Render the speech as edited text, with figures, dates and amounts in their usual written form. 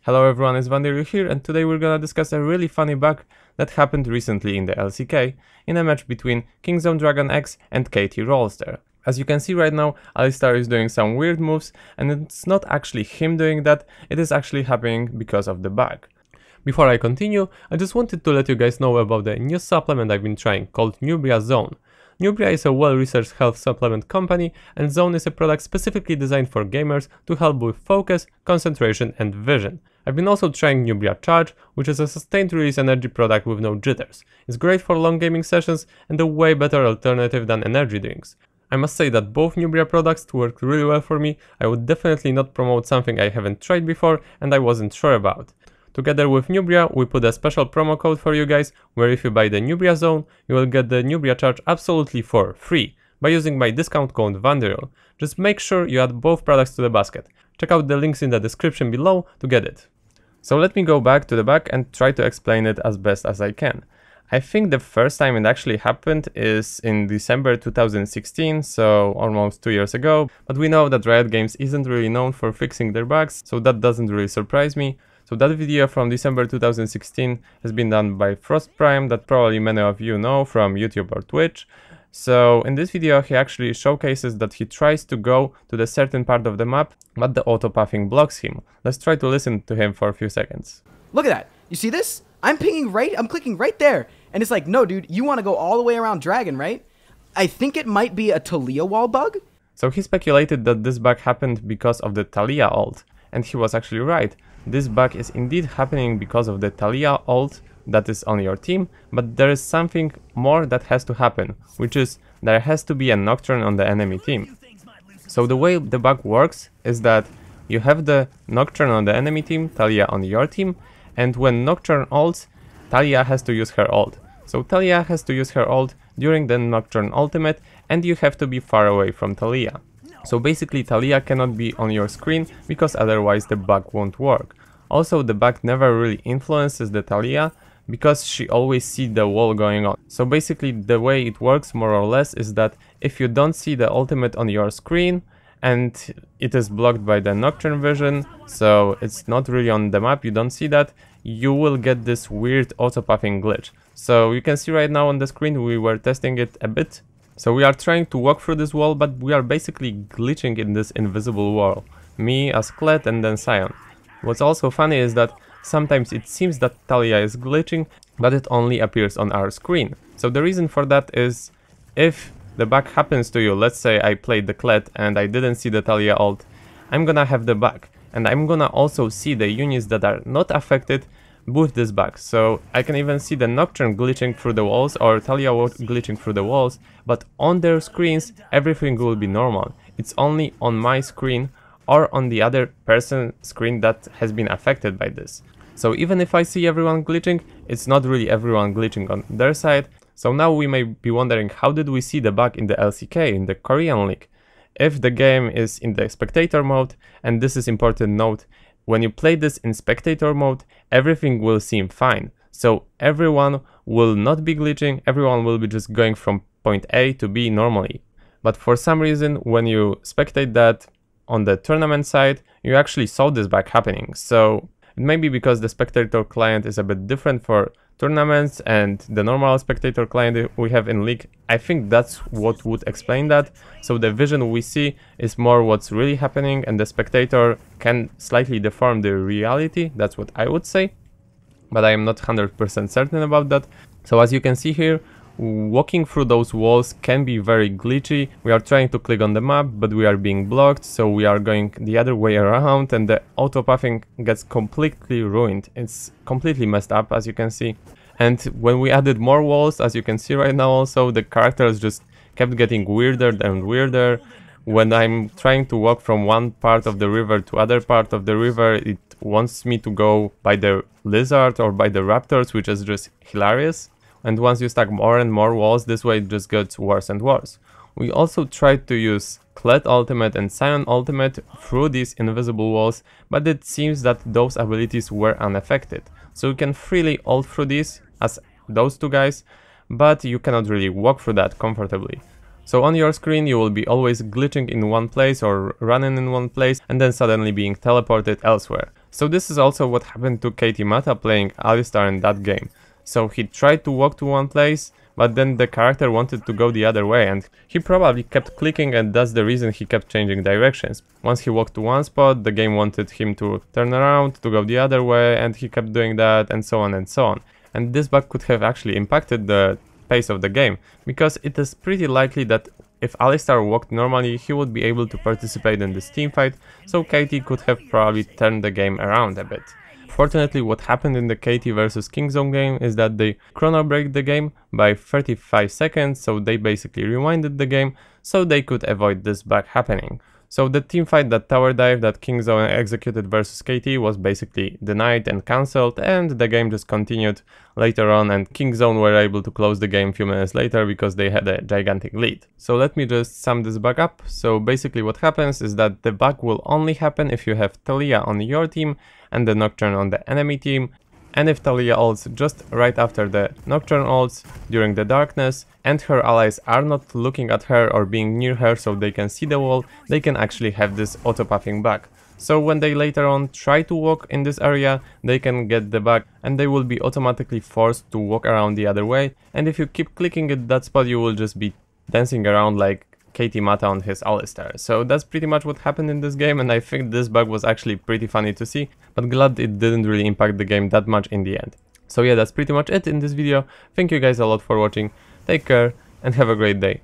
Hello everyone, it's Vandiril here, and today we're gonna discuss a really funny bug that happened recently in the LCK in a match between Kingzone Dragon X and KT Rolster. As you can see right now, Alistar is doing some weird moves, and it's not actually him doing that, it is actually happening because of the bug. Before I continue, I just wanted to let you guys know about the new supplement I've been trying called Neubria Zone. Neubria is a well-researched health supplement company, and Zone is a product specifically designed for gamers to help with focus, concentration and vision. I've been also trying Neubria Charge, which is a sustained release energy product with no jitters. It's great for long gaming sessions and a way better alternative than energy drinks. I must say that both Neubria products work really well for me. I would definitely not promote something I haven't tried before and I wasn't sure about. Together with Neubria, we put a special promo code for you guys, where if you buy the Neubria Zone, you will get the Neubria Charge absolutely for free, by using my discount code Vandiril. Just make sure you add both products to the basket. Check out the links in the description below to get it. So let me go back to the bug and try to explain it as best as I can. I think the first time it actually happened is in December 2016, so almost 2 years ago, but we know that Riot Games isn't really known for fixing their bugs, so that doesn't really surprise me. So that video from December 2016 has been done by Frost Prime, that probably many of you know from YouTube or Twitch. So in this video he actually showcases that he tries to go to the certain part of the map, but the autopathing blocks him. Let's try to listen to him for a few seconds. Look at that. You see this? I'm clicking right there. And it's like, no dude, you want to go all the way around Dragon, right? I think it might be a Talia wall bug. So he speculated that this bug happened because of the Talia ult. And he was actually right. This bug is indeed happening because of the Talia ult that is on your team, but there is something more that has to happen, which is there has to be a Nocturne on the enemy team. So the way the bug works is that you have the Nocturne on the enemy team, Talia on your team, and when Nocturne ults, Talia has to use her ult. So Talia has to use her ult during the Nocturne ultimate, and you have to be far away from Talia. So basically Talia cannot be on your screen because otherwise the bug won't work. Also the bug never really influences the Talia because she always sees the wall going on. So basically the way it works more or less is that if you don't see the ultimate on your screen and it is blocked by the Nocturne vision, so it's not really on the map, you don't see that, you will get this weird autopathing glitch. So you can see right now on the screen we were testing it a bit. So we are trying to walk through this wall, but we are basically glitching in this invisible wall. Me as Kled and then Sion. What's also funny is that sometimes it seems that Talia is glitching, but it only appears on our screen. So the reason for that is, if the bug happens to you, let's say I played the Kled and I didn't see the Talia ult, I'm gonna have the bug. And I'm gonna also see the units that are not affected with this bug. So I can even see the Nocturne glitching through the walls or Talia glitching through the walls, but on their screens everything will be normal. It's only on my screen or on the other person's screen that has been affected by this. So even if I see everyone glitching, it's not really everyone glitching on their side. So now we may be wondering, how did we see the bug in the LCK, in the Korean League? If the game is in the spectator mode, and this is important note, when you play this in spectator mode, everything will seem fine. So everyone will not be glitching, everyone will be just going from point A to B normally. But for some reason, when you spectate that on the tournament side, you actually saw this bug happening. So it may be because the spectator client is a bit different for tournaments and the normal spectator client we have in League. I think that's what would explain that. So the vision we see is more what's really happening, and the spectator can slightly deform the reality. That's what I would say, but I am not 100% certain about that. So as you can see here, walking through those walls can be very glitchy. We are trying to click on the map, but we are being blocked, so we are going the other way around and the autopathing gets completely ruined. It's completely messed up, as you can see. And when we added more walls, as you can see right now also, the characters just kept getting weirder and weirder. When I'm trying to walk from one part of the river to other part of the river, it wants me to go by the lizard or by the raptors, which is just hilarious. And once you stack more and more walls, this way it just gets worse and worse. We also tried to use Kled ultimate and Sion ultimate through these invisible walls, but it seems that those abilities were unaffected. So you can freely ult through these as those two guys, but you cannot really walk through that comfortably. So on your screen you will be always glitching in one place or running in one place and then suddenly being teleported elsewhere. So this is also what happened to KT Mata playing Alistar in that game. So he tried to walk to one place, but then the character wanted to go the other way, and he probably kept clicking, and that's the reason he kept changing directions. Once he walked to one spot, the game wanted him to turn around, to go the other way, and he kept doing that, and so on and so on. And this bug could have actually impacted the pace of the game, because it is pretty likely that if Alistar walked normally, he would be able to participate in this teamfight, so KT could have probably turned the game around a bit. Fortunately, what happened in the KT versus Kingzone game is that they chrono break the game by 35 seconds, so they basically rewinded the game so they could avoid this bug happening. So the teamfight, that tower dive that Kingzone executed versus KT, was basically denied and cancelled, and the game just continued later on, and Kingzone were able to close the game a few minutes later because they had a gigantic lead. So let me just sum this bug up. So basically what happens is that the bug will only happen if you have Talia on your team and the Nocturne on the enemy team, and if Talia ults just right after the Nocturne ults during the darkness, and her allies are not looking at her or being near her so they can see the wall, they can actually have this autopathing bug. So when they later on try to walk in this area, they can get the bug and they will be automatically forced to walk around the other way, and if you keep clicking at that spot, you will just be dancing around like KT Mata on his Alistar. So that's pretty much what happened in this game, and I think this bug was actually pretty funny to see, but glad it didn't really impact the game that much in the end. So yeah, that's pretty much it in this video. Thank you guys a lot for watching, take care and have a great day.